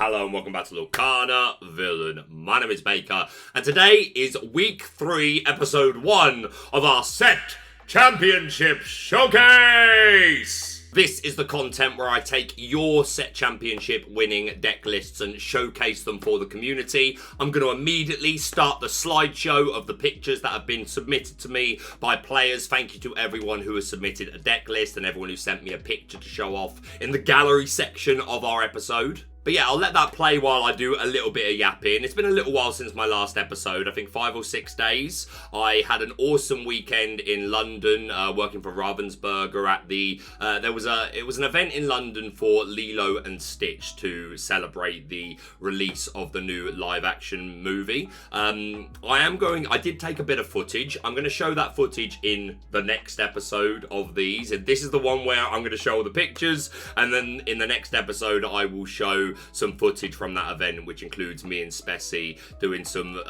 Hello and welcome back to Lorcana Villain. My name is Baker, and today is week 3, episode 1 of our Set Championship Showcase! This is the content where I take your Set Championship winning deck lists and showcase them for the community. I'm going to immediately start the slideshow of the pictures that have been submitted to me by players. Thank you to everyone who has submitted a deck list and everyone who sent me a picture to show off in the gallery section of our episode. But yeah, I'll let that play while I do a little bit of yapping. It's been a little while since my last episode, I think 5 or 6 days. I had an awesome weekend in London, working for Ravensburger at the, it was an event in London for Lilo and Stitch to celebrate the release of the new live action movie. I did take a bit of footage. I'm going to show that footage in the next episode of these. And this is the one where I'm going to show all the pictures, and then in the next episode I will show some footage from that event, which includes me and Spessy doing some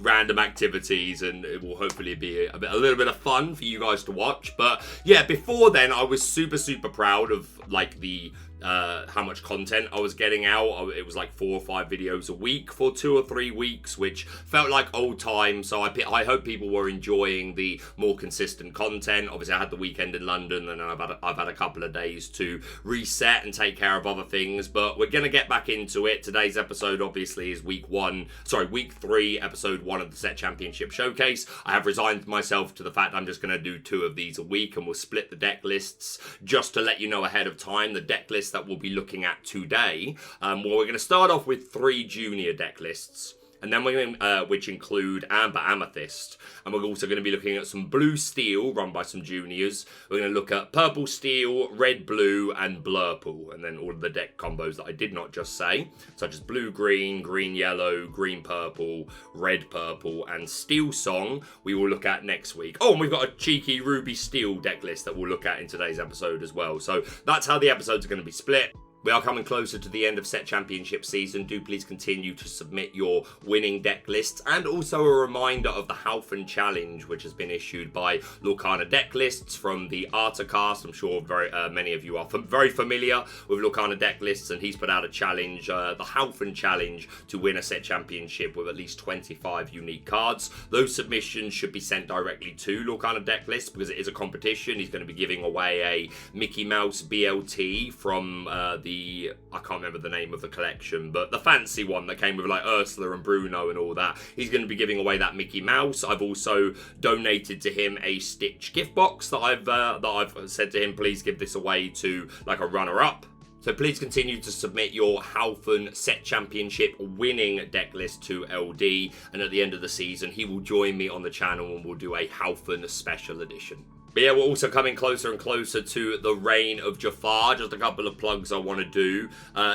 random activities, and it will hopefully be a little bit of fun for you guys to watch. But yeah, before then I was super proud of like the how much content I was getting out. It was like 4 or 5 videos a week for 2 or 3 weeks, which felt like old times. So I hope people were enjoying the more consistent content. Obviously I had the weekend in London, and I've had a couple of days to reset and take care of other things, but we're gonna get back into it. Today's episode obviously is week 3, episode 1 of the Set Championship Showcase. I have resigned myself to the fact I'm just gonna do 2 of these a week, and we'll split the deck lists just to let you know ahead of time. The deck lists that we'll be looking at today, well, we're going to start off with 3 junior deck lists, and then we're going to, which include Amber Amethyst, and we're also going to be looking at some blue steel run by some juniors. We're going to look at purple steel, red blue, and blurple, and then all of the deck combos that I did not just say, such as blue green, green yellow, green purple, red purple, and steel song we will look at next week. Oh, and we've got a cheeky ruby steel deck list that we'll look at in today's episode as well. So that's how the episodes are going to be split. We are coming closer to the end of Set Championship season. Do please continue to submit your winning deck lists, and also a reminder of the Halfin Challenge, which has been issued by Lorcana Decklists from the Artacast. I'm sure many of you are very familiar with Lorcana Decklists, and he's put out a challenge, the Halfin Challenge, to win a Set Championship with at least 25 unique cards. Those submissions should be sent directly to Lorcana Decklists because it is a competition. He's going to be giving away a Mickey Mouse BLT from I can't remember the name of the collection, but the fancy one that came with like Ursula and Bruno and all that. He's going to be giving away that Mickey Mouse. I've also donated to him a Stitch gift box that I've said to him, please give this away to like a runner-up. So please continue to submit your Halfin Set Championship winning deck list to LD, and at the end of the season he will join me on the channel and we'll do a Halfin special edition. But yeah, we're also coming closer and closer to the reign of Jafar. Just a couple of plugs I want to do.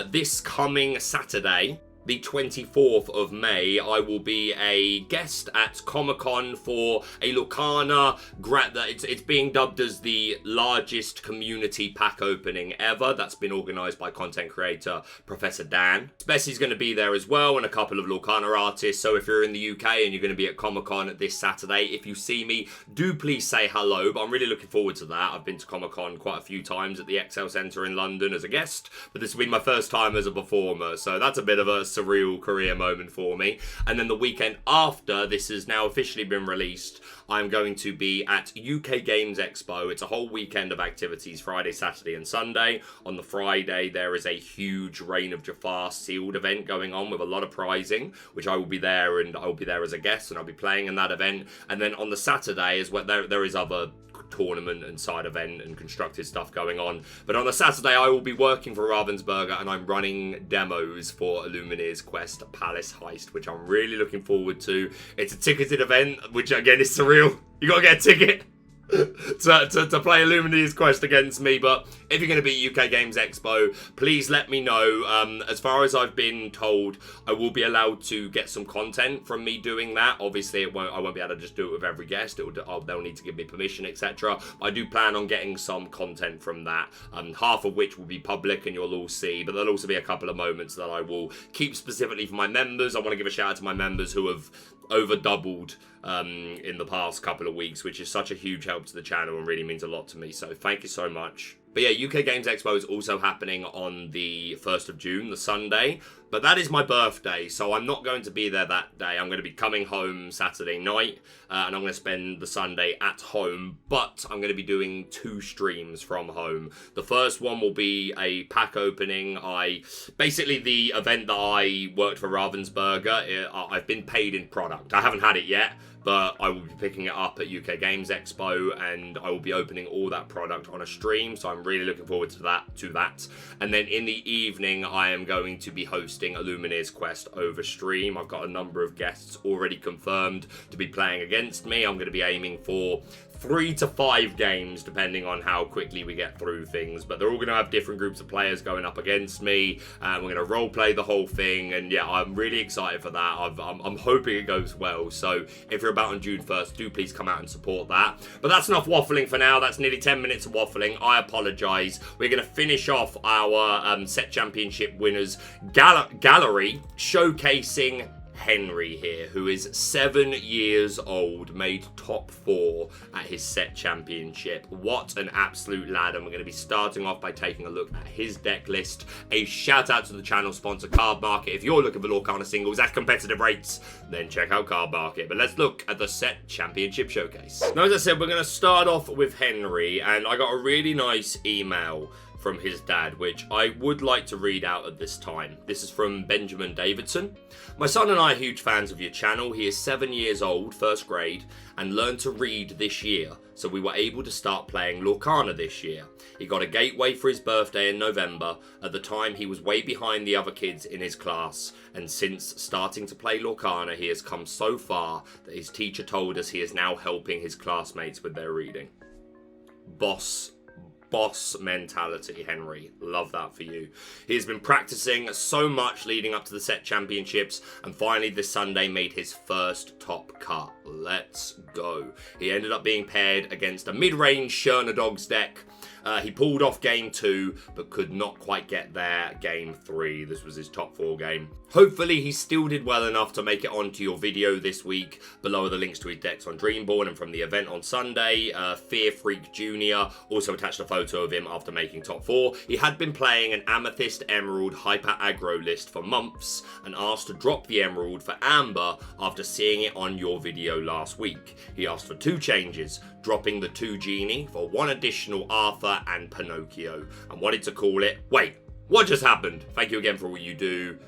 This coming Saturday, the 24th of May, I will be a guest at Comic-Con for a Lorcana it's being dubbed as the largest community pack opening ever. That's been organised by content creator Professor Dan. Spessy's going to be there as well, and a couple of Lorcana artists. So if you're in the UK and you're going to be at Comic-Con this Saturday, if you see me, do please say hello. But I'm really looking forward to that. I've been to Comic-Con quite a few times at the XL Centre in London as a guest, but this will be my first time as a performer, so that's a bit of a surreal career moment for me. And then the weekend after this has now officially been released, I'm going to be at UK Games Expo. It's a whole weekend of activities, Friday, Saturday and Sunday. On the Friday there is a huge Reign of Jafar sealed event going on with a lot of prizing, which I will be there, and I will be there as a guest and I'll be playing in that event. And then on the Saturday is where there is other tournament and side event and constructed stuff going on, but on the Saturday I will be working for Ravensburger and I'm running demos for Illumineer's Quest Palace Heist, which I'm really looking forward to. It's a ticketed event, which again is surreal. You gotta get a ticket to play Illumineer's Quest against me. But if you're going to be UK Games Expo, please let me know. As far as I've been told, I will be allowed to get some content from me doing that. Obviously, I won't be able to just do it with every guest. They'll need to give me permission, etc. I do plan on getting some content from that, half of which will be public and you'll all see, but there'll also be a couple of moments that I will keep specifically for my members. I want to give a shout out to my members who have over doubled in the past couple of weeks, which is such a huge help to the channel and really means a lot to me, so thank you so much. But yeah, UK Games Expo is also happening on the 1st of June, the Sunday. But that is my birthday, so I'm not going to be there that day. I'm going to be coming home Saturday night, and I'm going to spend the Sunday at home, but I'm going to be doing 2 streams from home. The first one will be a pack opening. Basically, the event that I worked for Ravensburger, I've been paid in product. I haven't had it yet, but I will be picking it up at UK Games Expo, and I will be opening all that product on a stream, so I'm really looking forward to that. And then in the evening, I am going to be hosting a Lumineer's Quest over stream. I've got a number of guests already confirmed to be playing against me. I'm going to be aiming for 3 to 5 games, depending on how quickly we get through things. But they're all going to have different groups of players going up against me. We're going to role play the whole thing. And yeah, I'm really excited for that. I'm hoping it goes well. So if you're about on June 1st, do please come out and support that. But that's enough waffling for now. That's nearly 10 minutes of waffling. I apologise. We're going to finish off our set championship winners gallery showcasing Henry here, who is 7 years old, made top 4 at his set championship. What an absolute lad. And we're going to be starting off by taking a look at his deck list. A shout out to the channel sponsor Cardmarket. If you're looking for Lorcana singles at competitive rates, then check out Cardmarket. But let's look at the set championship showcase. Now, as I said, we're going to start off with Henry, and I got a really nice email from his dad, which I would like to read out at this time. This is from Benjamin Davidson. My son and I are huge fans of your channel. He is 7 years old, first grade, and learned to read this year, so we were able to start playing Lorcana this year. He got a gateway for his birthday in November. At the time, he was way behind the other kids in his class, and since starting to play Lorcana, he has come so far that his teacher told us he is now helping his classmates with their reading. Boss mentality, Henry. Love that for you. He has been practicing so much leading up to the set championships, and finally this Sunday made his first top cut. Let's go. He ended up being paired against a mid-range Sherna Dogs deck. He pulled off game 2, but could not quite get there game 3. This was his top 4 game. Hopefully he still did well enough to make it onto your video this week. Below are the links to his decks on Dreamborn and from the event on Sunday. Fear Freak Jr. also attached a photo of him after making top 4. He had been playing an Amethyst Emerald Hyper Aggro list for months and asked to drop the Emerald for Amber after seeing it on your video last week. He asked for 2 changes, dropping the 2 Genie for 1 additional Arthur and Pinocchio, and wanted to call it, wait, what just happened? Thank you again for all you do.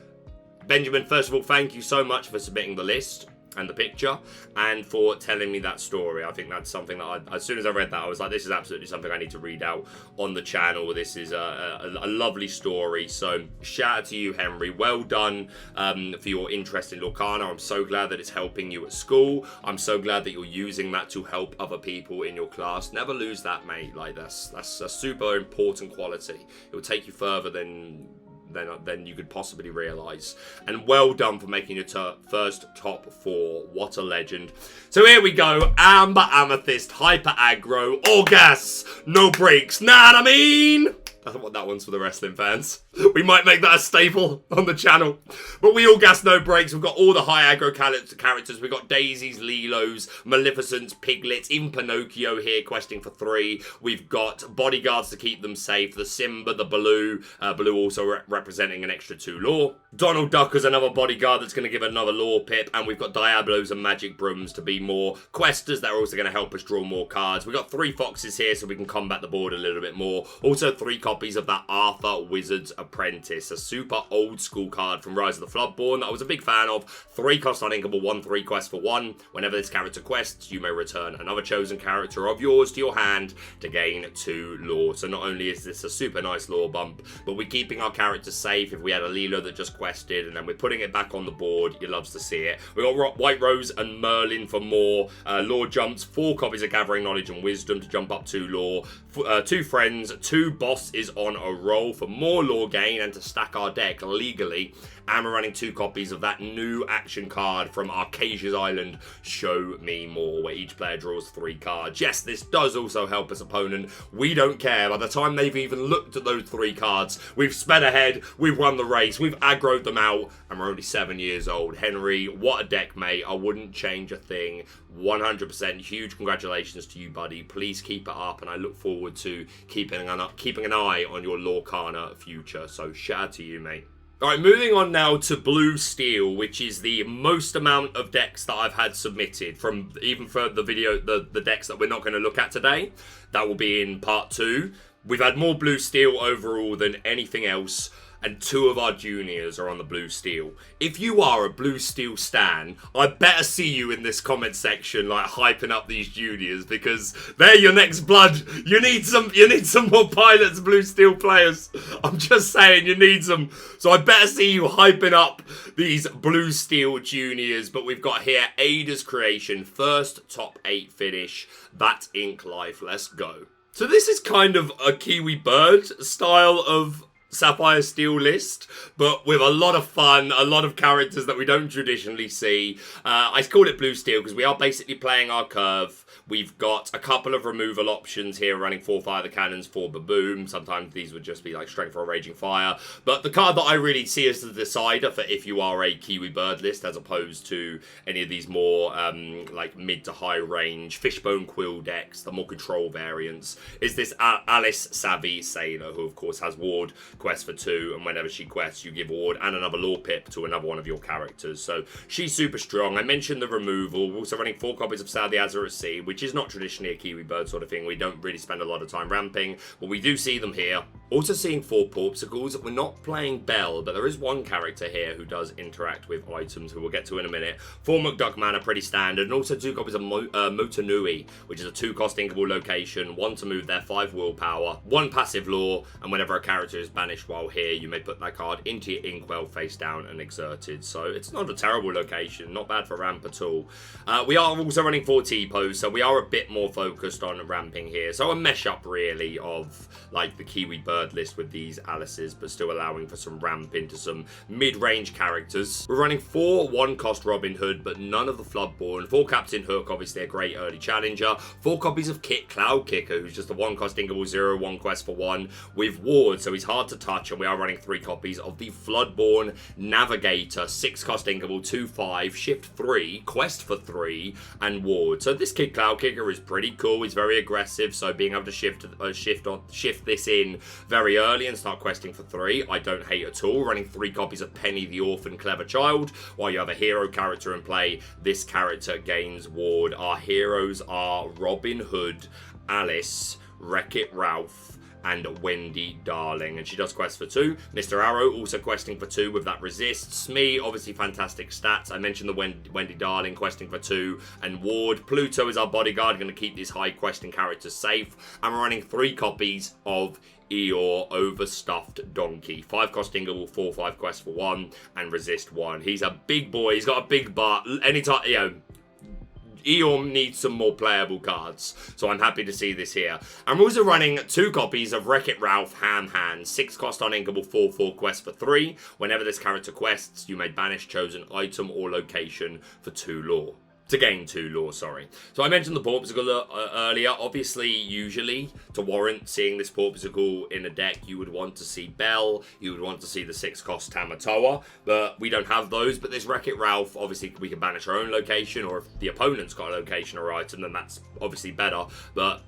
Benjamin, first of all, thank you so much for submitting the list and the picture, and for telling me that story. I think that's something that as soon as I read that, I was like, this is absolutely something I need to read out on the channel. This is a lovely story. So shout out to you, Henry. Well done for your interest in Lorcana. I'm so glad that it's helping you at school. I'm so glad that you're using that to help other people in your class. Never lose that, mate. Like that's a super important quality. It will take you further than you could possibly realise. And well done for making your first top 4. What a legend. So here we go. Amber Amethyst, Hyper Aggro, all gas, no breaks. Know what I mean? That one's for the wrestling fans. We might make that a staple on the channel. But we all gas, no breaks. We've got all the high aggro characters. We've got Daisies, Lilos, Maleficents, Piglets, even Pinocchio here questing for 3. We've got bodyguards to keep them safe. The Simba, the Baloo. Baloo also representing an extra 2 lore. Donald Duck is another bodyguard that's going to give another lore pip. And we've got Diablos and Magic Brooms to be more questers that are also going to help us draw more cards. We've got 3 Foxes here so we can combat the board a little bit more. Also 3 copies of that Arthur Wizard's Apprentice, a super old school card from Rise of the Floodborn that I was a big fan of. 3 cost uninkable, 1/3 quest for 1. Whenever this character quests, you may return another chosen character of yours to your hand to gain 2 lore. So not only is this a super nice lore bump, but we're keeping our characters safe. If we had a Lilo that just quested and then we're putting it back on the board, you loves to see it. We got White Rose and Merlin for more lore jumps. 4 copies of Gathering Knowledge and Wisdom to jump up 2 lore. 2 friends, 2 Boss is on a roll for more lore gain and to stack our deck legally. And we're running 2 copies of that new action card from Arcasia's Island, Show Me More, where each player draws 3 cards. Yes, this does also help his opponent. We don't care. By the time they've even looked at those 3 cards, we've sped ahead, we've won the race, we've aggroed them out, and we're only 7 years old. Henry, what a deck, mate. I wouldn't change a thing. 100%. Huge congratulations to you, buddy. Please keep it up, and I look forward to keeping an eye on your Lorcana future. So shout out to you, mate. Alright, moving on now to Blue Steel, which is the most amount of decks that I've had submitted from, even for the video, the decks that we're not going to look at today. That will be in part 2. We've had more Blue Steel overall than anything else, and 2 of our juniors are on the Blue Steel. If you are a Blue Steel stan, I better see you in this comment section, like, hyping up these juniors, because they're your next blood. You need some more Pilots Blue Steel players. I'm just saying, you need some. So I better see you hyping up these Blue Steel juniors. But we've got here Ada's creation, first top 8 finish. That's Ink Life. Let's go. So this is kind of a Kiwi Bird style of Sapphire Steel list, but with a lot of fun, a lot of characters that we don't traditionally see. I call it Blue Steel because we are basically playing our curve. We've got a couple of removal options here, running 4 Fire the Cannons, 4 Baboom. Sometimes these would just be like Strength or Raging Fire. But the card that I really see as the decider for if you are a Kiwi Bird list, as opposed to any of these more like mid to high range Fishbone Quill decks, the more control variants, is this Alice Savvy Sailor, who of course has Ward, quest for 2, and whenever she quests, you give Ward and another Lore Pip to another one of your characters. So she's super strong. I mentioned the removal. We're also running 4 copies of Sail the Azurite Sea, which is not traditionally a Kiwi Bird sort of thing. We don't really spend a lot of time ramping, but we do see them here. Also seeing 4 Porpsicles. We're not playing Belle, but there is one character here who does interact with items, who we'll get to in a minute. 4 McDuck mana, pretty standard, and also 2 copies of Motunui, which is a 2-cost inkable location, 1 to move there, 5 willpower, 1 passive lore, and whenever a character is banished while here, you may put that card into your Inkwell face down and exerted. So it's not a terrible location, not bad for ramp at all. We are also running 4 T-Pose, so we are a bit more focused on ramping here. So a mesh up really of like the Kiwi Bird list with these Alices, but still allowing for some ramp into some mid-range characters. We're running 4 1-cost Robin Hood, but none of the Floodborn. 4 Captain Hook, obviously a great early challenger. 4 copies of Kit Cloud Kicker, who's just a 1-cost inkable 0/1 quest for 1 with Ward, so he's hard to touch, and we are running 3 copies of the Floodborn Navigator, 6-cost inkable 2/5, shift 3, quest for 3, and Ward. So this Kit Cloud Kicker is pretty cool. He's very aggressive, so being able to shift this in very early and start questing for 3, I don't hate at all. Running 3 copies of Penny the Orphan Clever Child. While you have a hero character in play, this character gains Ward. Our heroes are Robin Hood, Alice, Wreck-It Ralph, and Wendy Darling, and she does quest for 2. Mr. Arrow also questing for 2 with that resist. Smee, obviously fantastic stats. I mentioned the Wendy Darling questing for 2, and Ward. Pluto is our bodyguard, going to keep these high questing characters safe, and we're running 3 copies of Eeyore Overstuffed Donkey. 5-cost inkable, 4/5 quest for 1, and resist 1. He's a big boy. He's got a big butt. Anytime, you know, Eeyore needs some more playable cards, so I'm happy to see this here. And we're also running 2 copies of Wreck-It Ralph Ham Hand, 6-cost uninkable 4/4 quest for 3. Whenever this character quests, you may banish chosen item or location for 2 lore. To gain 2 lore, sorry. So I mentioned the Porpsicle earlier. Obviously, usually, to warrant seeing this Porpsicle in a deck, you would want to see Belle, you would want to see the 6-cost Tamatoa, but we don't have those. But this Wreck-It Ralph, obviously, we can banish our own location, or if the opponent's got a location or item, then that's obviously better. But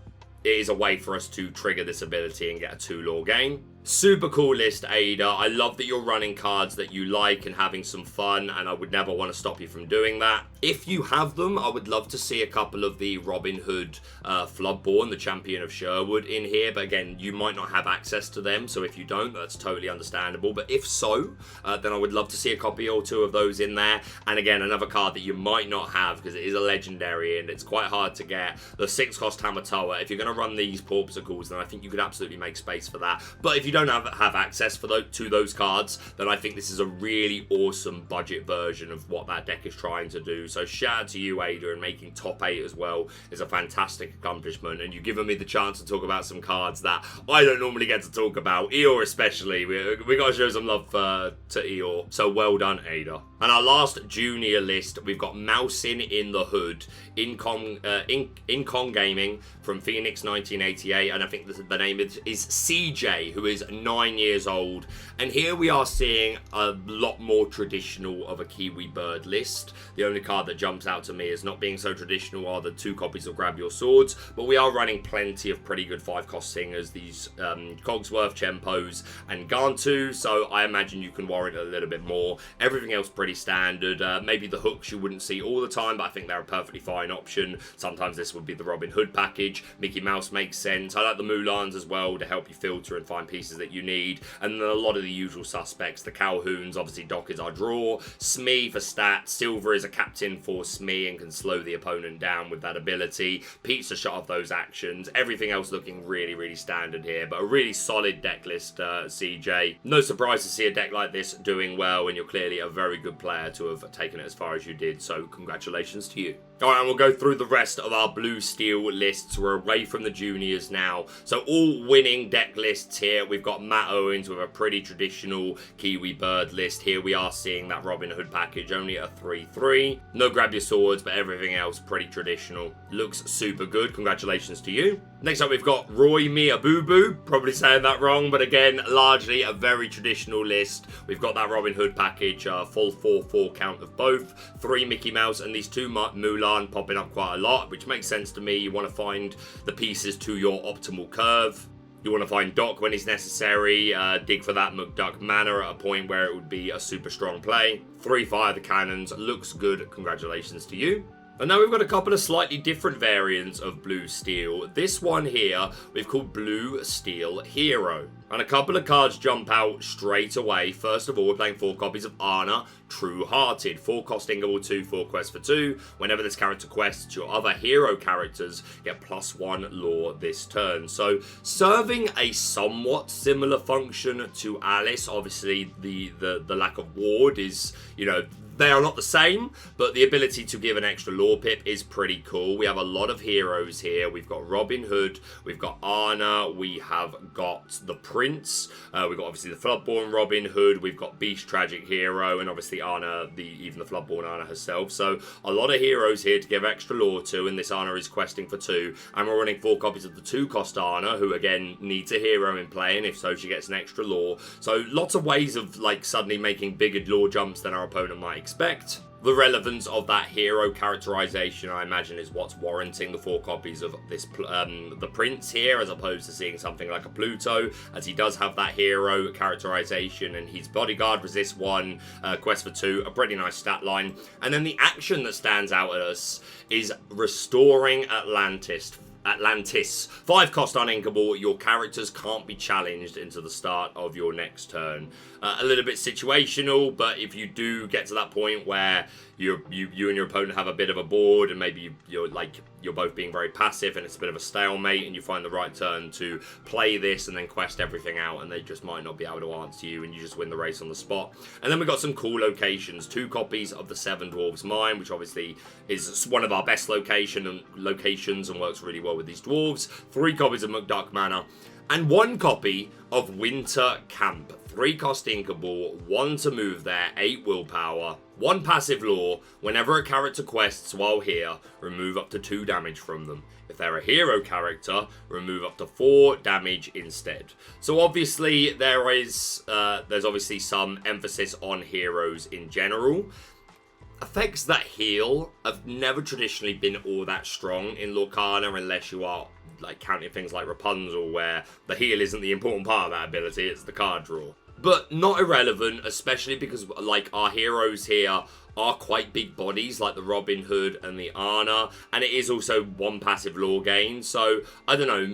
it is a way for us to trigger this ability and get a 2 lore gain. Super cool list, Ada. I love that you're running cards that you like and having some fun, and I would never want to stop you from doing that. If you have them, I would love to see a couple of the Robin Hood Floodborn, the Champion of Sherwood, in here, but again, you might not have access to them, so if you don't, that's totally understandable. But if so, then I would love to see a copy or 2 of those in there. And again, another card that you might not have, because it is a legendary and it's quite hard to get, the 6-cost Tamatoa. If you're going to run these Porpsicles, then I think you could absolutely make space for that. But if you don't have access to those cards, then I think this is a really awesome budget version of what that deck is trying to do. So shout out to you, Ada, and making top 8 as well is a fantastic accomplishment, and you've given me the chance to talk about some cards that I don't normally get to talk about, Eeyore especially. We got to show some love to Eeyore, so well done, Ada. And our last junior list, we've got Mousin in the Hood, Incon Gaming from Phoenix 1988, and I think the name is CJ, who is 9 years old, and here we are seeing a lot more traditional of a Kiwi bird list. The only card that jumps out to me as not being so traditional are the 2 copies of Grab Your Swords, but we are running plenty of pretty good 5-cost singers, these Cogsworth, Chempos, and Gantu, so I imagine you can warrant a little bit more. Everything else pretty standard. Maybe the hooks you wouldn't see all the time, but I think they're a perfectly fine option. Sometimes this would be the Robin Hood package. Mickey Mouse makes sense. I like the Mulans as well to help you filter and find pieces that you need. And then a lot of the usual suspects. The Calhouns, obviously Doc is our draw. Smee for stats. Silver is a captain for Smee and can slow the opponent down with that ability. Pizza shut off those actions. Everything else looking really, really standard here, but a really solid deck list, CJ. No surprise to see a deck like this doing well, and you're clearly a very good player to have taken it as far as you did, so congratulations to you. Alright, and we'll go through the rest of our blue steel lists. We're away from the juniors now. So all winning deck lists here. We've got Matt Owens with a pretty traditional Kiwi bird list. Here we are seeing that Robin Hood package, only a 3-3. No Grab Your Swords, but everything else pretty traditional. Looks super good. Congratulations to you. Next up, we've got Roy Mia Boo Boo. Probably saying that wrong, but again, largely a very traditional list. We've got that Robin Hood package, full 4-4 count of both. 3 Mickey Mouse and these 2 Mulan popping up quite a lot, which makes sense to me. You want to find the pieces to your optimal curve. You want to find Doc when it's necessary, dig for that McDuck mana at a point where it would be a super strong play. 3 Fire the Cannons, looks good, congratulations to you. And now we've got a couple of slightly different variants of Blue Steel. This one here, we've called Blue Steel Hero. And a couple of cards jump out straight away. First of all, we're playing 4 copies of Anna, True Hearted. 4-cost Ingable 2, 4 quests for 2. Whenever this character quests, your other hero characters get +1 lore this turn. So, serving a somewhat similar function to Alice. Obviously, the lack of ward is, you know, they are not the same, but the ability to give an extra lore pip is pretty cool. We have a lot of heroes here. We've got Robin Hood, we've got Anna, we have got the Prince, we've got obviously the Floodborn Robin Hood, we've got Beast Tragic Hero, and obviously Anna, even the Floodborn Anna herself. So a lot of heroes here to give extra lore to, and this Anna is questing for 2. And we're running 4 copies of the 2-cost Anna, who again needs a hero in play, and if so, she gets an extra lore. So lots of ways of like suddenly making bigger lore jumps than our opponent might expect. The relevance of that hero characterization, I imagine, is what's warranting the 4 copies of this the Prince here, as opposed to seeing something like a Pluto, as he does have that hero characterization, and his bodyguard resists 1, quest for 2, a pretty nice stat line. And then the action that stands out at us is restoring Atlantis. 5-cost uninkable, your characters can't be challenged into the start of your next turn. A little bit situational, but if you do get to that point where you and your opponent have a bit of a board, and maybe you're both being very passive and it's a bit of a stalemate, and you find the right turn to play this and then quest everything out, and they just might not be able to answer you, and you just win the race on the spot. And then we've got some cool locations. 2 copies of the 7 Dwarves Mine, which obviously is one of our best locations and works really well with these dwarves. 3 copies of McDuck Manor, and 1 copy of Winter Camp. 3-cost Inkable, 1 to move there, 8 willpower, 1 passive lore. Whenever a character quests while here, remove up to 2 damage from them. If they're a hero character, remove up to 4 damage instead. So obviously there's obviously some emphasis on heroes in general. Effects that heal have never traditionally been all that strong in Lorcana, unless you are like counting things like Rapunzel, where the heal isn't the important part of that ability, it's the card draw. But not irrelevant, especially because like our heroes here are quite big bodies, like the Robin Hood and the Anna, and it is also 1 passive lore gain. So I don't know,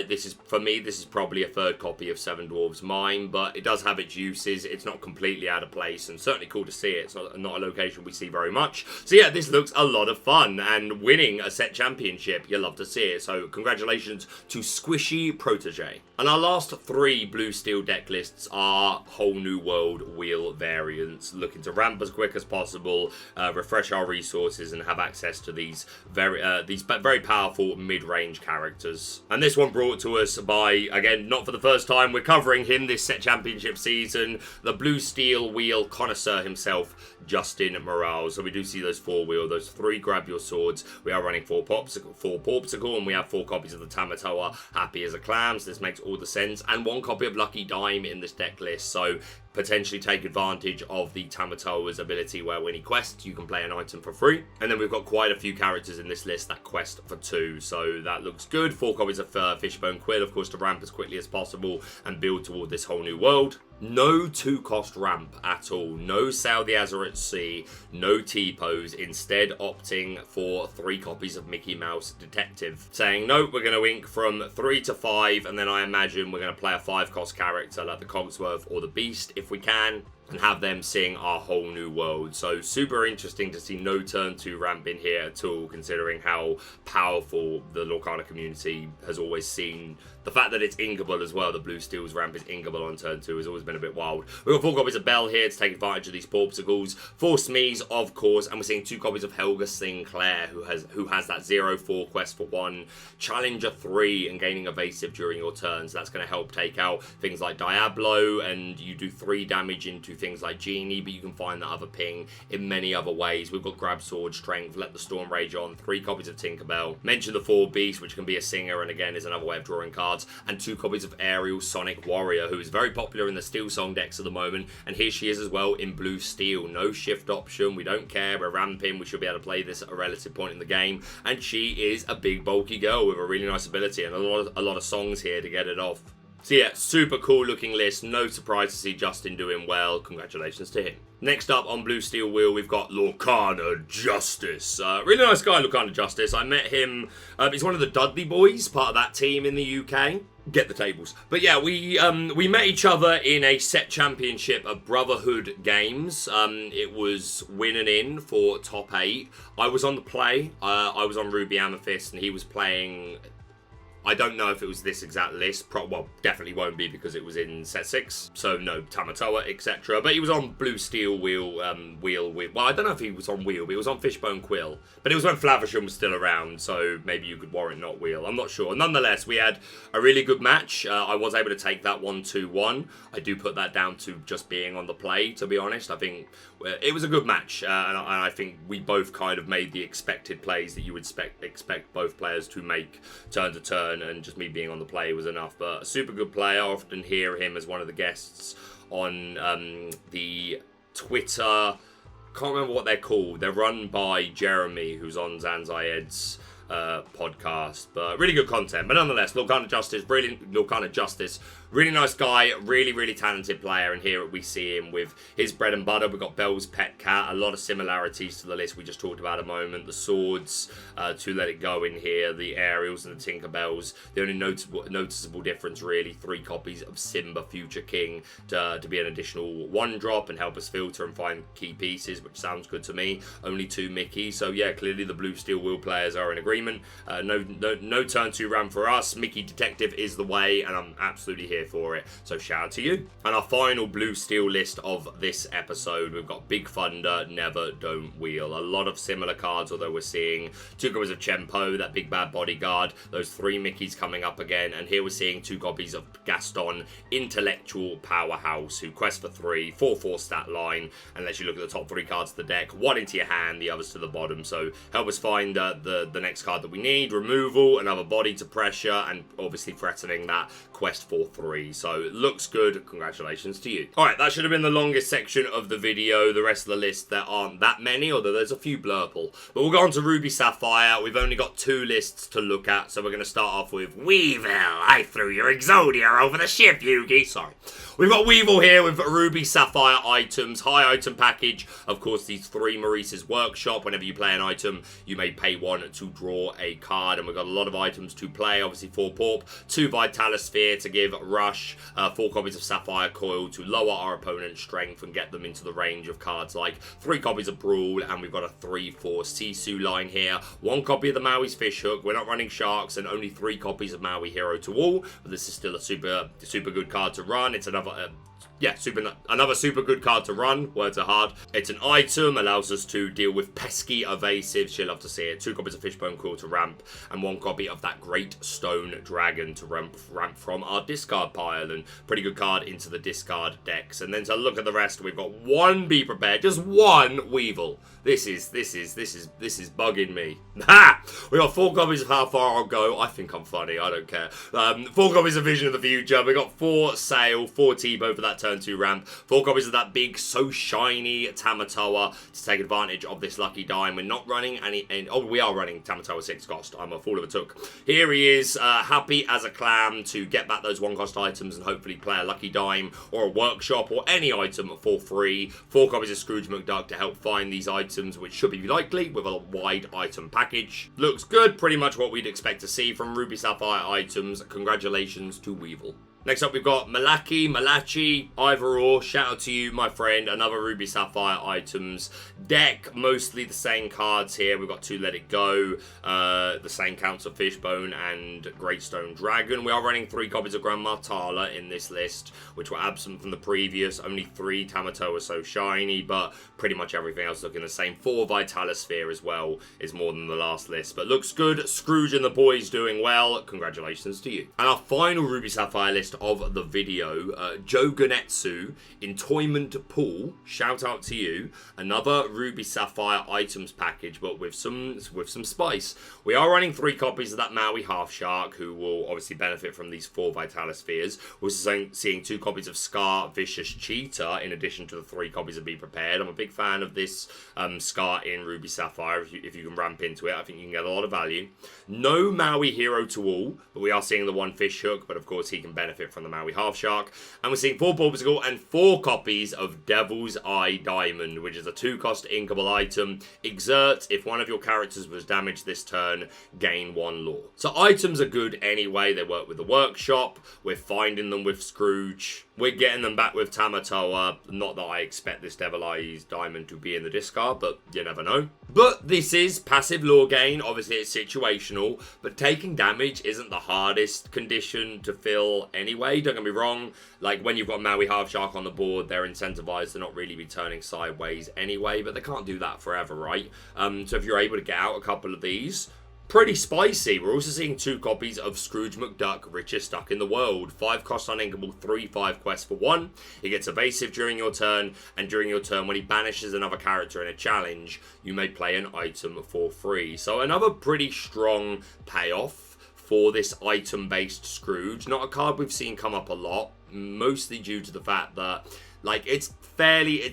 this is probably a 3rd copy of 7 Dwarves Mine, but it does have its uses. It's not completely out of place, and certainly cool to see it. It's not a location we see very much. So yeah, this looks a lot of fun, and winning a set championship, you love to see it. So congratulations to Squishy Protege. And our last 3 Blue Steel deck lists are whole new world wheel variants, looking to ramp as quick as possible possible, refresh our resources, and have access to these very powerful mid-range characters. And this one brought to us by, again, not for the first time, we're covering him this set championship season, the blue steel wheel connoisseur himself, Justin Morale. So we do see those 4-wheel, those 3 grab your swords. We are running 4 Popsicle, and we have 4 copies of the Tamatoa, happy as a clam, so this makes all the sense, and 1 copy of Lucky Dime in this deck list, so potentially take advantage of the Tamatoa's ability where when he quests, you can play an item for free. And then we've got quite a few characters in this list that quest for 2, so that looks good. 4 copies of Fishbone Quill, of course, to ramp as quickly as possible and build toward this whole new world. No 2-cost ramp at all. No Sail the Azurite Sea, no T-Pose, instead opting for 3 copies of Mickey Mouse Detective. Saying, nope, we're going to ink from 3 to 5, and then I imagine we're going to play a 5-cost character like the Cogsworth or the Beast if we can, and have them sing our whole new world. So super interesting to see no turn 2 ramp in here at all, considering how powerful the Lorcana community has always seen. The fact that it's inkable as well, the blue steel's ramp is inkable on turn 2, has always been a bit wild. We've got 4 copies of Bell here to take advantage of these Popsicles, 4 Smees, of course, and we're seeing 2 copies of Helga Sinclair, who has that 0-4 quest for 1, Challenger 3, and gaining evasive during your turns. That's going to help take out things like Diablo, and you do 3 damage into things like Genie, but you can find that other ping in many other ways. We've got Grab Sword, Strength, Let the Storm Rage on, 3 copies of Tinkerbell. Mention the 4 Beast, which can be a singer, and again is another way of drawing cards, and 2 copies of Aerial Sonic Warrior, who is very popular in the Steel Song decks at the moment, and here she is as well in blue steel. No shift option, we don't care, we're ramping, we should be able to play this at a relative point in the game, and she is a big bulky girl with a really nice ability and a lot of songs here to get it off. So yeah, super cool looking list. No surprise to see Justin doing well. Congratulations to him. Next up on Blue Steel Wheel, we've got Lorcana Justice. Really nice guy, Lorcana Justice. I met him, he's one of the Dudley boys, part of that team in the UK. Get the tables. But yeah, we met each other in a set championship of Brotherhood Games. It was winning in for top 8. I was on the play. I was on Ruby Amethyst, and he was playing... I don't know if it was this exact list. Well, definitely won't be because it was in set 6. So no Tamatoa, etc. But he was on Blue Steel Wheel with... Well, I don't know if he was on Wheel, but he was on Fishbone Quill. But it was when Flaversham was still around, so maybe you could warrant not Wheel. I'm not sure. Nonetheless, we had a really good match. I was able to take that 1-2-1. I do put that down to just being on the play, to be honest. I think it was a good match, and I think we both kind of made the expected plays that you would expect both players to make turn to turn, and just me being on the play was enough. But a super good player. I often hear him as one of the guests on the Twitter. Can't remember what they're called. They're run by Jeremy, who's on Zanzayed's podcast, but really good content. But nonetheless, Lorcana Justice, brilliant. Lorcana Justice, really nice guy, really talented player, and here we see him with his bread and butter. We've got Bell's Pet Cat, a lot of similarities to the list we just talked about a moment. The swords, to let it go in here, the aerials and the Tinkerbells. The only noticeable difference, really, 3 copies of Simba Future King to be an additional 1-drop and help us filter and find key pieces, which sounds good to me. Only 2 Mickey, so yeah, clearly the Blue Steel Wheel players are in agreement. No turn 2 ram for us. Mickey Detective is the way, and I'm absolutely here for it, so shout out to you. And our final Blue Steel list of this episode, we've got Big Thunder, Never Don't Wheel. A lot of similar cards, although we're seeing 2 copies of Chempo, that big bad bodyguard, those 3 Mickeys coming up again, and here we're seeing 2 copies of Gaston, Intellectual Powerhouse, who quests for 3, 4/4 stat line, and lets you look at the top 3 cards of the deck, 1 into your hand, the others to the bottom, so help us find the next card that we need. Removal, another body to pressure, and obviously threatening that quest for 3. So it looks good. Congratulations to you. Alright, that should have been the longest section of the video. The rest of the list, there aren't that many, although there's a few Blurple. But we'll go on to Ruby Sapphire. We've only got 2 lists to look at, so we're going to start off with Weevil. I threw your Exodia over the ship, Yugi. Sorry. We've got Weevil here with Ruby Sapphire items, high item package. Of course, these 3 Maurice's Workshop. Whenever you play an item, you may pay 1 to draw a card, and we've got a lot of items to play. Obviously, 4 Porp, 2 Vitalosphere to give Rush, 4 copies of Sapphire Coil to lower our opponent's strength and get them into the range of cards like 3 copies of Brawl, and we've got a 3/4 Sisu line here. 1 copy of the Maui's Fishhook. We're not running Sharks, and only 3 copies of Maui Hero to All, but this is still a super good card to run. It's another yeah, another super good card to run. Words are hard. It's an item, allows us to deal with pesky evasives. You'll love to see it. 2 copies of Fishbone Core to ramp, and 1 copy of that Great Stone Dragon to ramp from our discard pile. And pretty good card into the discard decks. And then to look at the rest, we've got 1 Be Prepared, just 1 Weevil. This is bugging me. Ha! We got 4 copies of How Far I'll Go. I think I'm funny. I don't care. 4 copies of Vision of the Future. We got 4 Sail, 4 T-Bow for that turn 2 ramp. 4 copies of that big, so shiny Tamatoa to take advantage of this lucky dime. We're not running any. Oh, we are running Tamatoa 6 cost. I'm a fool of a took. Here he is, happy as a clam to get back those 1 cost items and hopefully play a lucky dime or a workshop or any item for free. 4 copies of Scrooge McDuck to help find these items, which should be likely with a wide item package. Looks good, pretty much what we'd expect to see from Ruby Sapphire items. Congratulations to Weevil. Next up, we've got Malachi, either or. Shout out to you, my friend. Another Ruby Sapphire items deck. Mostly the same cards here. We've got 2 Let It Go, the same counts of Fishbone and Great Stone Dragon. We are running 3 copies of Grandma Tala in this list, which were absent from the previous. Only 3 Tamatoa So Shiny, but pretty much everything else looking the same. 4 Vitalisphere as well is more than the last list, but looks good. Scrooge and the boys doing well. Congratulations to you. And our final Ruby Sapphire list of the video, Joe Gunetsu, Entoyment Pool, shout out to you. Another Ruby Sapphire items package, but with some spice. We are running 3 copies of that Maui Half Shark, who will obviously benefit from these 4 Vitalispheres. We're also seeing 2 copies of Scar Vicious Cheetah, in addition to the 3 copies of Be Prepared. I'm a big fan of this Scar in Ruby Sapphire. If you can ramp into it, I think you can get a lot of value. No Maui Hero to all, but we are seeing the 1 Fish Hook, but of course he can benefit from the Maui Half Shark. And we're seeing 4 Bulbasaur and 4 copies of Devil's Eye Diamond, which is a 2-cost inkable item. Exert, if one of your characters was damaged this turn, gain 1 lore. So items are good anyway. They work with the workshop. We're finding them with Scrooge. We're getting them back with Tamatoa. Not that I expect this Devil Eyes Diamond to be in the discard, but you never know. But this is passive lore gain. Obviously, it's situational, but taking damage isn't the hardest condition to fill anyway. Don't get me wrong. Like, when you've got Maui Half Shark on the board, they're incentivized to not really be turning sideways anyway, but they can't do that forever, right? So if you're able to get out a couple of these, pretty spicy. We're also seeing 2 copies of Scrooge McDuck, Richest Duck in the World. 5 cost uninkable, 3/5 quest for 1. He gets evasive during your turn, and during your turn, when he banishes another character in a challenge, you may play an item for free. So another pretty strong payoff for this item-based Scrooge. Not a card we've seen come up a lot, mostly due to the fact that, like, it's fairly...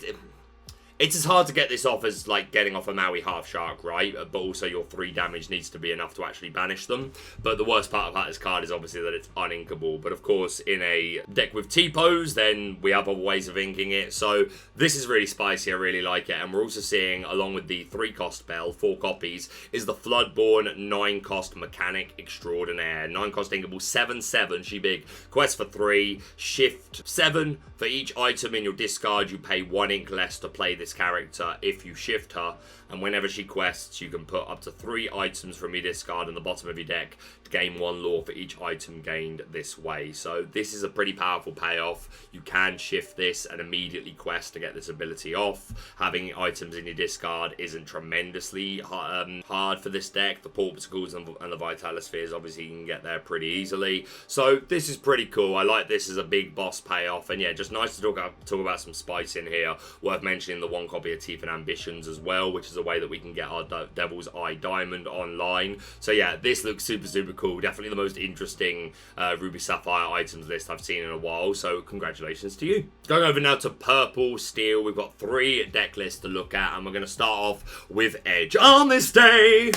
It's as hard to get this off as, like, getting off a Maui Half Shark, right? But also your 3 damage needs to be enough to actually banish them. But the worst part about this card is obviously that it's uninkable. But of course, in a deck with T-Pose, then we have other ways of inking it. So this is really spicy. I really like it. And we're also seeing, along with the 3-cost Bell, 4 copies, is the Floodborn 9-cost Mechanic Extraordinaire. 9-cost inkable, 7/7. She big. Quest for 3. Shift 7. For each item in your discard, you pay 1 ink less to play this character if you shift her, and whenever she quests, you can put up to 3 items from your discard in the bottom of your deck to gain 1 lore for each item gained this way. So this is a pretty powerful payoff. You can shift this and immediately quest to get this ability off. Having items in your discard isn't tremendously hard for this deck. The Porpsicles and the Vitalispheres, obviously you can get there pretty easily. So this is pretty cool. I like this as a big boss payoff, and yeah, just nice to talk about some spice in here. Worth mentioning the 1 copy of Teeth and Ambitions as well, which is a way that we can get our Devil's Eye Diamond online. So yeah, this looks super cool. Definitely the most interesting Ruby Sapphire items list I've seen in a while, so congratulations to you. Going over now to Purple Steel, we've got 3 deck lists to look at, and we're going to start off with Edge. On this day,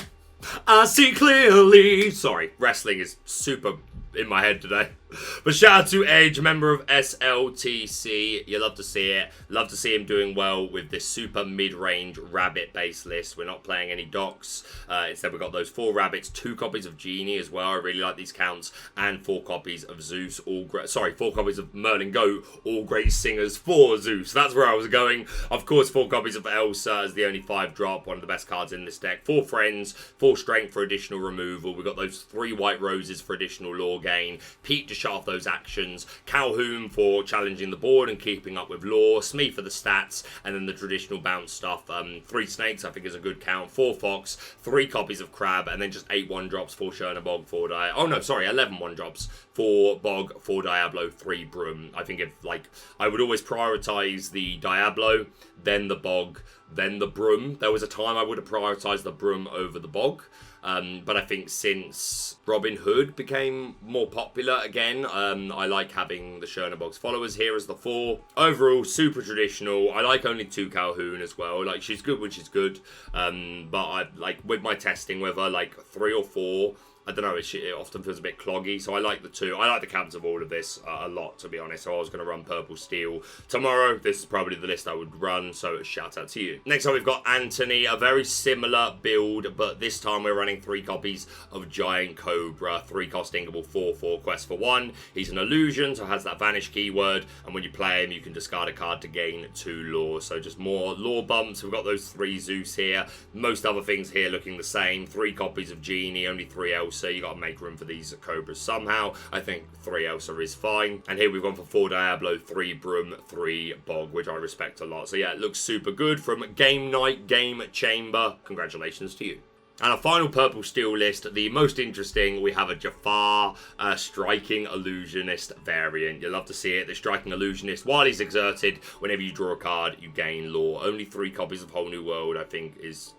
I see clearly. Sorry, wrestling is super in my head today. But shout out to Edge, member of SLTC. You love to see it. Love to see him doing well with this super mid-range rabbit-based list. We're not playing any docks. Instead, we've got those 4 rabbits, 2 copies of Genie as well. I really like these counts. And 4 copies of Zeus, 4 copies of Merlin Goat, all great singers for Zeus. That's where I was going. Of course, 4 copies of Elsa as the only 5-drop. One of the best cards in this deck. 4 friends, 4 strength for additional removal. We've got those 3 white roses for additional lore gain. Pete shut off those actions. Calhoun for challenging the board and keeping up with lore. Smee for the stats, and then the traditional bounce stuff. 3 snakes, I think, is a good count. 4 fox, 3 copies of crab, and then just 8 1-drops for Chernabog, 4 Diablo. Oh no, sorry, 11 1-drops for Bog, 4 Diablo, 3 Broom. I think I would always prioritize the Diablo, then the Bog, then the Broom. There was a time I would have prioritized the Broom over the Bog. But I think since Robin Hood became more popular again, I like having the Chernabog's followers here as the 4. Overall, super traditional. I like only 2 Calhoun as well. Like, she's good when she's good. But I like with my testing with her, like 3 or 4. I don't know, it often feels a bit cloggy, so I like the 2. I like the cabs of all of this a lot, to be honest. So I was going to run Purple Steel tomorrow. This is probably the list I would run, so shout out to you. Next up, we've got Anthony, a very similar build, but this time we're running 3 copies of Giant Cobra, 3 cost inkable, 4/4 quest for 1. He's an illusion, so has that vanish keyword, and when you play him, you can discard a card to gain 2 lore. So just more lore bumps. We've got those 3 Zeus here. Most other things here looking the same. 3 copies of Genie, only 3 Elsa. You got to make room for these Cobras somehow. I think 3 Elsa is fine. And here we've gone for 4 Diablo, 3 Broom, 3 Bog, which I respect a lot. So yeah, it looks super good from Game Night, Game Chamber. Congratulations to you. And our final Purple Steel list, the most interesting, we have a Jafar Striking Illusionist variant. You'll love to see it. The Striking Illusionist, while he's exerted, whenever you draw a card, you gain lore. Only 3 copies of Whole New World, I think, is...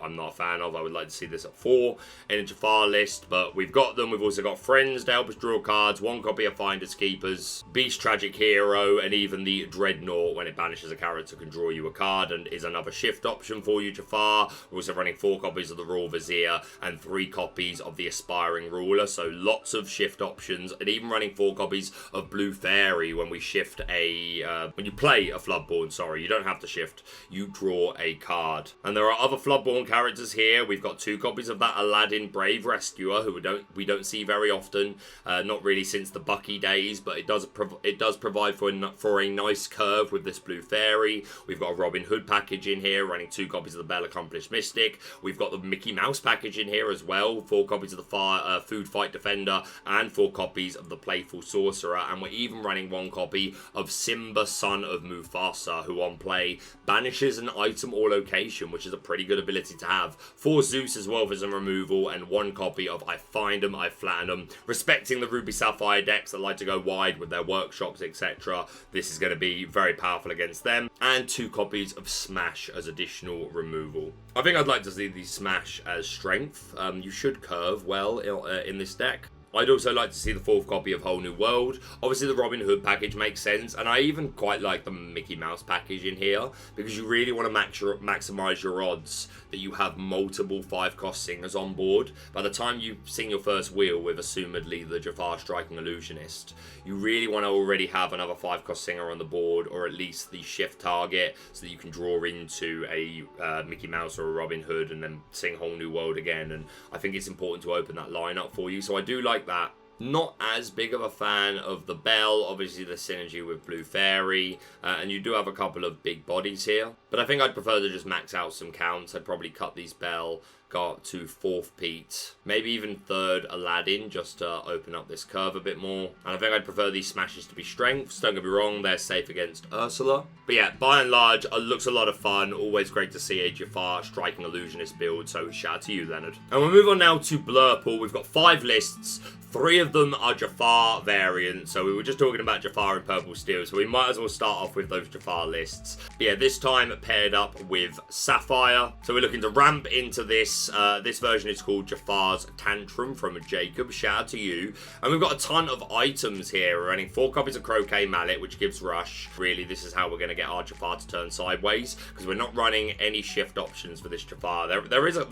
I'm not a fan of. I would like to see this at 4 in a Jafar list, but we've got them. We've also got Friends to help us draw cards, 1 copy of Finders Keepers, Beast Tragic Hero, and even the Dreadnought, when it banishes a character, can draw you a card and is another shift option for you, Jafar. We're also running 4 copies of the Royal Vizier and 3 copies of the Aspiring Ruler, so lots of shift options, and even running 4 copies of Blue Fairy when we shift when you play a Floodborn, sorry, you don't have to shift, you draw a card. And there are other Floodborn characters here. We've got 2 copies of that Aladdin Brave Rescuer, who we don't see very often, not really since the Bucky days, but it does provide for a nice curve with this Blue Fairy. We've got a Robin Hood package in here, running 2 copies of the Bell Accomplished Mystic. We've got the Mickey Mouse package in here as well, 4 copies of the Food Fight Defender, and 4 copies of the Playful Sorcerer, and we're even running 1 copy of Simba, son of Mufasa, who on play banishes an item or location, which is a pretty good ability to have. 4 Zeus as well for some removal, and 1 copy of I Find 'em, I Flatten 'em. Respecting the Ruby Sapphire decks that like to go wide with their workshops, etc., this is going to be very powerful against them. And 2 copies of Smash as additional removal. I think I'd like to see the Smash as strength. You should curve well in this deck. I'd also like to see the 4th copy of Whole New World. Obviously, the Robin Hood package makes sense, and I even quite like the Mickey Mouse package in here, because you really want to maximize your odds that you have multiple 5-cost singers on board. By the time you sing your first wheel with, assumedly, the Jafar Striking Illusionist, you really want to already have another 5-cost singer on the board, or at least the shift target, so that you can draw into a Mickey Mouse or a Robin Hood and then sing Whole New World again. And I think it's important to open that lineup for you, so I do like that. Not as big of a fan of the Bell, obviously the synergy with Blue Fairy, and you do have a couple of big bodies here, but I think I'd prefer to just max out some counts. I'd probably cut these Bell, got to 4th Pete, maybe even 3rd Aladdin, just to open up this curve a bit more. And I think I'd prefer these smashes to be strengths. Don't get me wrong, they're safe against Ursula. But yeah, by and large, it looks a lot of fun. Always great to see a Jafar Striking Illusionist build, so shout out to you, Leonard. And we'll move on now to Blurple. We've got 5 lists. 3 of them are Jafar variants, so we were just talking about Jafar and Purple Steel, so we might as well start off with those Jafar lists. But yeah, this time paired up with Sapphire. So we're looking to ramp into this. This version is called Jafar's Tantrum from Jacob. Shout out to you. And we've got a ton of items here. We're running 4 copies of Croquet Mallet, which gives Rush. Really, this is how we're going to get our Jafar to turn sideways, because we're not running any shift options for this Jafar. There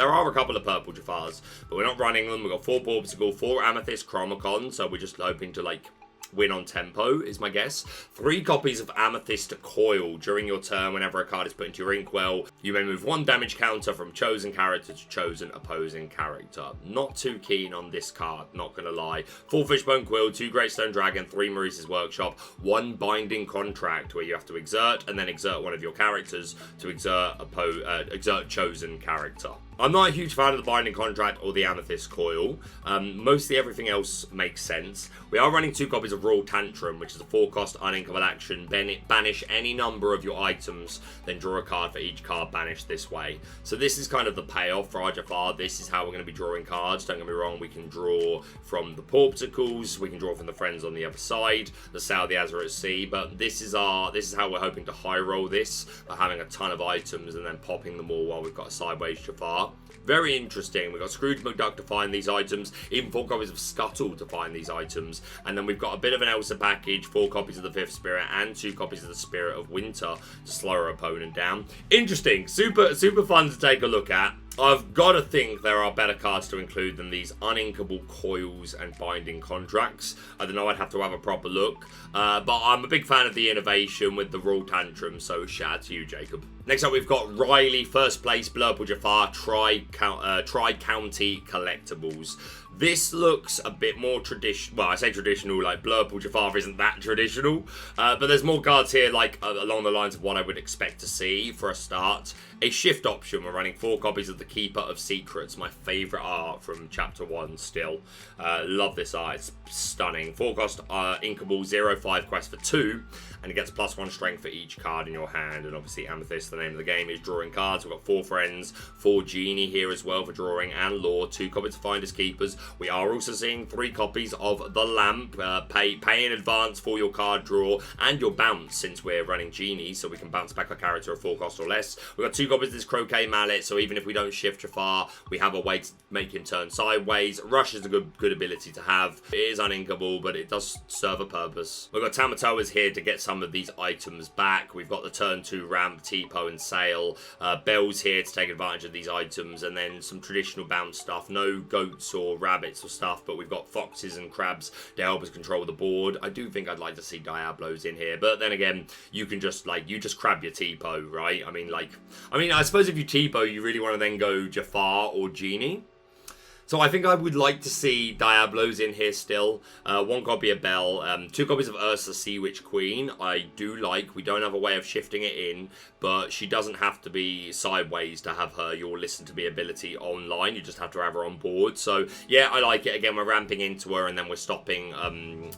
are a couple of purple Jafars, but we're not running them. We've got 4 Porpsicle, 4 Amethyst Chromicon, so we're just hoping to, like, win on tempo, is my guess. 3 copies of Amethyst Coil. During your turn, whenever a card is put into your inkwell, you may move 1 damage counter from chosen character to chosen opposing character. Not too keen on this card, not gonna lie. 4 Fishbone Quill, 2 Greatstone Dragon, 3 Maurice's Workshop, 1 Binding Contract, where you have to exert and then exert one of your characters to exert chosen character. I'm not a huge fan of the Binding Contract or the Amethyst Coil. Mostly everything else makes sense. We are running 2 copies of Royal Tantrum, which is a 4-cost uninkable action. Banish any number of your items, then draw a card for each card banished this way. So this is kind of the payoff for our Jafar. This is how we're going to be drawing cards. Don't get me wrong, we can draw from the Porpticles, we can draw from the friends on the other side, the Sail the Azurite Sea, but this is how we're hoping to high roll this, by having a ton of items and then popping them all while we've got a sideways Jafar. Very interesting. We've got Scrooge McDuck to find these items, even 4 copies of Scuttle to find these items, and then we've got a bit of an Elsa package, 4 copies of the 5th Spirit, and 2 copies of the Spirit of Winter to slow our opponent down. Interesting. Super fun to take a look at. I've got to think there are better cards to include than these uninkable coils and binding contracts. I don't know, I'd have to have a proper look. But I'm a big fan of the innovation with the Royal Tantrum, so shout out to you, Jacob. Next up, we've got Riley, first place, Blurple Jafar, Tri-County Collectibles. This looks a bit more traditional. Well, I say traditional, like Blurple Jafar isn't that traditional. But there's more cards here, like along the lines of what I would expect to see for a start. A shift option, we're running 4 copies of the Keeper of Secrets, my favourite art from Chapter 1 still. Love this art, it's stunning. 4 cost inkable, 0/5 quest for 2, and it gets +1 strength for each card in your hand. And obviously Amethyst, the name of the game, is drawing cards. We've got 4 friends, 4 Genie here as well for drawing, and lore, 2 copies of Finders Keepers. We are also seeing 3 copies of the Lamp. Pay in advance for your card draw and your bounce, since we're running Genie, so we can bounce back our character at 4 cost or less. We've got 2 copies of this Croquet Mallet, so even if we don't shift Jafar, we have a way to make him turn sideways. Rush is a good ability to have. It is uninkable, but it does serve a purpose. We've got Tamatoas here to get some of these items back. We've got the turn 2 Ramp, Tipo, and Sail. Bells here to take advantage of these items, and then some traditional bounce stuff. No goats or rabbits or stuff, but we've got foxes and crabs to help us control the board. I do think I'd like to see Diablos in here, but then again, you can just crab your Tipo, right? I mean, I suppose if you Tipo, you really want to then go Jafar or Genie. So I think I would like to see Diablos in here still. 1 copy of Belle, 2 copies of Ursa, Sea Witch Queen. I do like. We don't have a way of shifting it in, but she doesn't have to be sideways to have her Your Listen to Me ability online. You just have to have her on board. So yeah, I like it. Again, we're ramping into her, and then we're stopping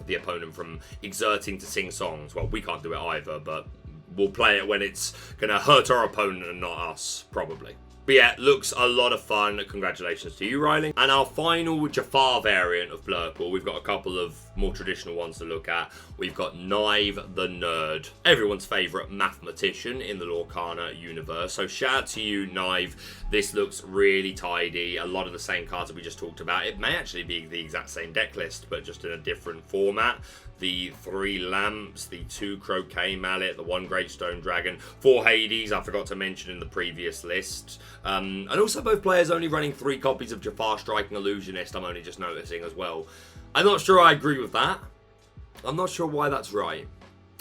the opponent from exerting to sing songs. Well, we can't do it either, but we'll play it when it's going to hurt our opponent and not us, probably. But yeah, looks a lot of fun. Congratulations to you, Riley. And our final Jafar variant of Blurple, we've got a couple of more traditional ones to look at. We've got Knive the Nerd, everyone's favourite mathematician in the Lorcana universe. So shout out to you, Knive. This looks really tidy. A lot of the same cards that we just talked about. It may actually be the exact same deck list, but just in a different format. The 3 Lamps, the 2 Croquet Mallet, the 1 Greatstone Dragon, 4 Hades, I forgot to mention in the previous list. And also both players only running 3 copies of Jafar Striking Illusionist, I'm only just noticing as well. I'm not sure I agree with that. I'm not sure why that's right.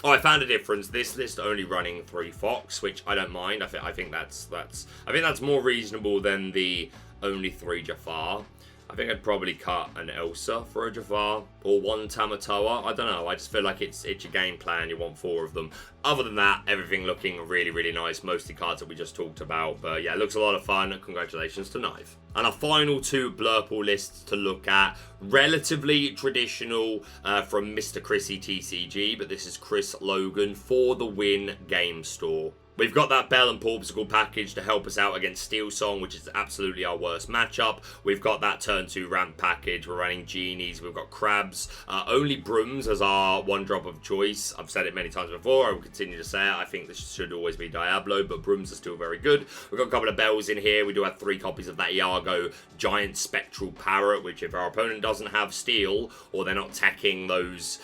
Oh, I found a difference. This list only running 3 Fox, which I don't mind. I think that's more reasonable than the only 3 Jafar. I think I'd probably cut an Elsa for a Jafar, or 1 Tamatoa. I don't know, I just feel like it's your game plan, you want 4 of them. Other than that, everything looking really, really nice, mostly cards that we just talked about. But yeah, it looks a lot of fun. Congratulations to Knife. And our final 2 Blurple lists to look at, relatively traditional from Mr. Chrissy TCG, but this is Chris Logan for the Win Game Store. We've got that Bell and Porpsicle package to help us out against Steel Song, which is absolutely our worst matchup. We've got that turn 2 ramp package. We're running Genies. We've got Crabs. Only Brooms as our 1 drop of choice. I've said it many times before. I will continue to say it. I think this should always be Diablo, but Brooms are still very good. We've got a couple of Bells in here. We do have 3 copies of that Iago Giant Spectral Parrot, which if our opponent doesn't have Steel, or they're not teching those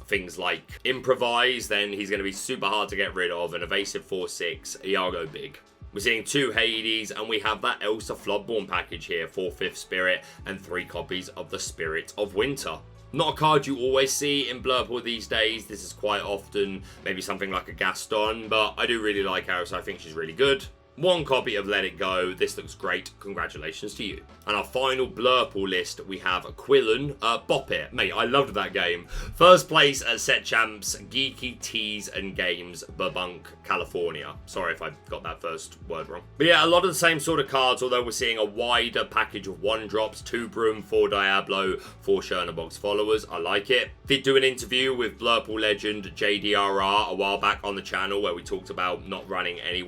things like Improvise, then he's going to be super hard to get rid of. An evasive 4/6, Iago Big. We're seeing 2 Hades, and we have that Elsa Floodborn package here, 4 5th Spirit, and 3 copies of the Spirit of Winter. Not a card you always see in Blurple these days. This is quite often maybe something like a Gaston, but I do really like her, so I think she's really good. One copy of Let It Go. This looks great. Congratulations to you. And our final Blurple list, we have Quillen. Bop it. Mate, I loved that game. First place at Set Champs, Geeky Teas and Games, Burbunk, California. Sorry if I got that first word wrong. But yeah, a lot of the same sort of cards, although we're seeing a wider package of 1-drops, 2 Broom, 4 Diablo, 4 Chernobox followers. I like it. Did do an interview with Blurple legend JDRR a while back on the channel where we talked about not running any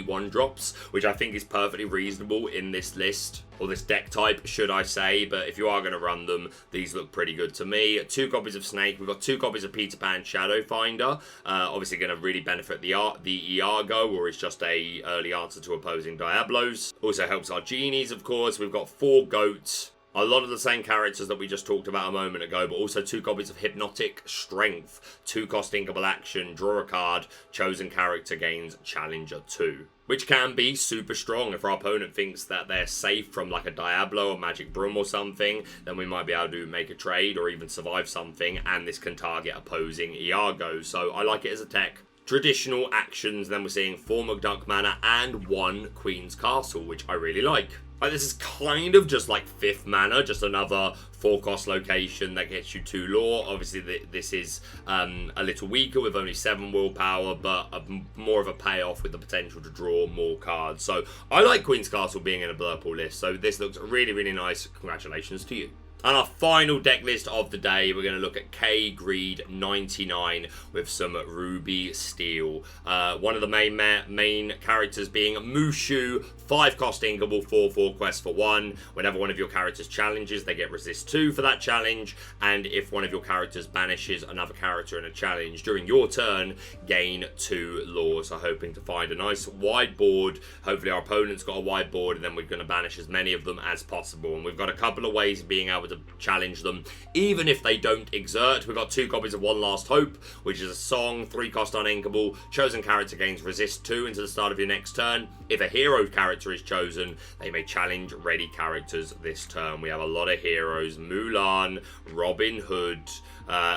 1-drops, which I think is perfectly reasonable in this list, or this deck type, should I say, but if you are going to run them, these look pretty good to me. 2 copies of Snake, we've got 2 copies of Peter Pan Shadow Finder, obviously going to really benefit the Iago, or is just a early answer to opposing Diablos. Also helps our Genies, of course. We've got 4 Goats, a lot of the same characters that we just talked about a moment ago, but also 2 copies of Hypnotic Strength, 2-cost inkable action, draw a card, chosen character gains Challenger 2. Which can be super strong. If our opponent thinks that they're safe from like a Diablo or Magic Broom or something, then we might be able to make a trade or even survive something, and this can target opposing Iago. So I like it as a tech. Traditional actions, then we're seeing 4 McDuck Manor and 1 Queen's Castle, which I really like. This is kind of just like 5th mana, just another 4-cost location that gets you 2 lore. Obviously, this is a little weaker with only 7 willpower, but more of a payoff with the potential to draw more cards. So I like Queen's Castle being in a Blurple list, so this looks really, really nice. Congratulations to you. And our final deck list of the day, we're going to look at K Greed 99 with some Ruby Steel. One of the main characters being Mushu, 5-cost inkable, 4/4 quest for 1. Whenever one of your characters challenges, they get resist 2 for that challenge. And if one of your characters banishes another character in a challenge during your turn, gain 2 lore. So hoping to find a nice wide board. Hopefully our opponent's got a wide board, and then we're going to banish as many of them as possible. And we've got a couple of ways of being able to challenge them, even if they don't exert. We've got 2 copies of One Last Hope, which is a song, 3-cost uninkable. Chosen character gains resist 2 until the start of your next turn. If a hero character is chosen, they may challenge ready characters this turn. We have a lot of heroes: Mulan, Robin Hood,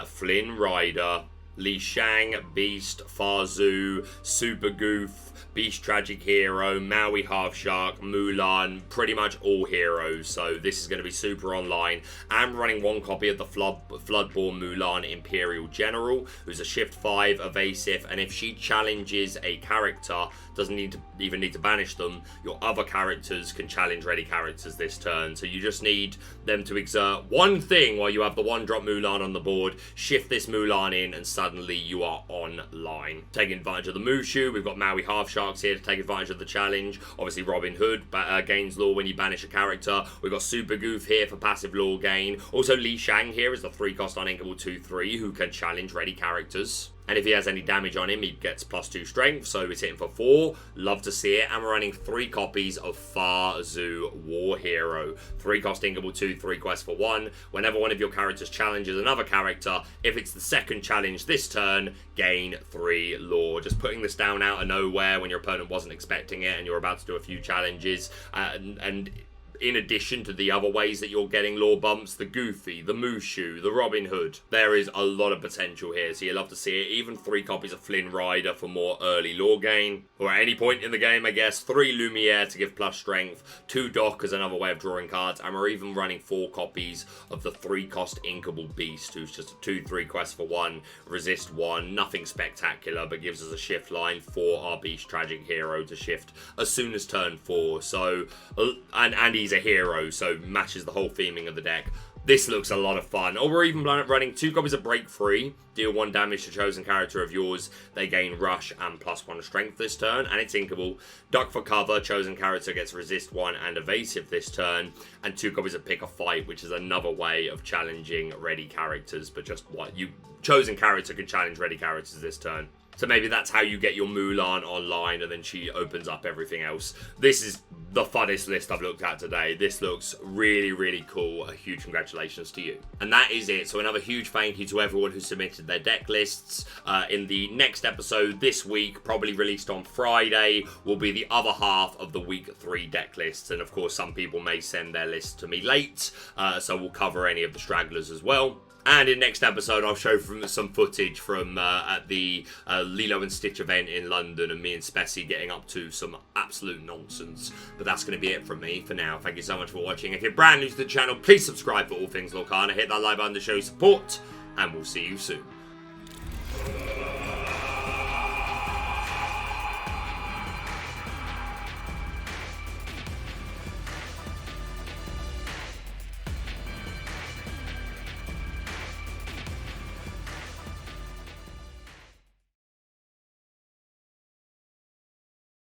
Flynn Rider, Li Shang, Beast, Farzu, Super Goof, Beast Tragic Hero, Maui Half Shark, Mulan, pretty much all heroes. So this is going to be super online. I'm running 1 copy of the Floodborn Mulan Imperial General, who's a shift 5 evasive, and if she challenges a character, doesn't even need to banish them, your other characters can challenge ready characters this turn. So you just need them to exert one thing while you have the 1-drop Mulan on the board, shift this Mulan in, and suddenly you are online. Taking advantage of the Mushu, we've got Maui Half Sharks here to take advantage of the challenge. Obviously Robin Hood gains lore when you banish a character. We've got Super Goof here for passive lore gain. Also Li Shang here is the 3-cost uninkable 2/3 who can challenge ready characters. And if he has any damage on him, he gets +2 strength, so he's hitting for 4. Love to see it. And we're running 3 copies of Farzu War Hero. 3-cost inkable 2/3 quest for 1. Whenever one of your characters challenges another character, if it's the second challenge this turn, gain 3 lore. Just putting this down out of nowhere when your opponent wasn't expecting it and you're about to do a few challenges. And in addition to the other ways that you're getting lore bumps, the Goofy, the Mushu, the Robin Hood, there is a lot of potential here, so you love to see it. Even 3 copies of Flynn Rider for more early lore gain, or at any point in the game, I guess. 3 Lumiere to give plus strength, 2 Doc as another way of drawing cards, and we're even running 4 copies of the 3-cost Inkable Beast, who's just a 2/3 quest for 1, resist 1, nothing spectacular, but gives us a shift line for our Beast Tragic Hero to shift as soon as turn 4. So, and he's a hero, so matches the whole theming of the deck. This looks a lot of fun. Or we're even running 2 copies of Break Free. Deal 1 damage to chosen character of yours. They gain Rush and +1 strength this turn, and it's inkable. Duck for cover. Chosen character gets resist 1 and evasive this turn. And 2 copies of Pick a Fight, which is another way of challenging ready characters, but just what you chosen character can challenge ready characters this turn. So maybe that's how you get your Mulan online, and then she opens up everything else. This is the funnest list I've looked at today. This looks really, really cool. A huge congratulations to you. And that is it. So another huge thank you to everyone who submitted their deck lists. In the next episode this week, probably released on Friday, will be the other half of the week 3 deck lists. And of course, some people may send their lists to me late, so we'll cover any of the stragglers as well. And in next episode, I'll show some footage from at the Lilo and Stitch event in London, and me and Spessy getting up to some absolute nonsense. But that's going to be it from me for now. Thank you so much for watching. If you're brand new to the channel, please subscribe for all things Lorcana. Hit that like button to show support, and we'll see you soon.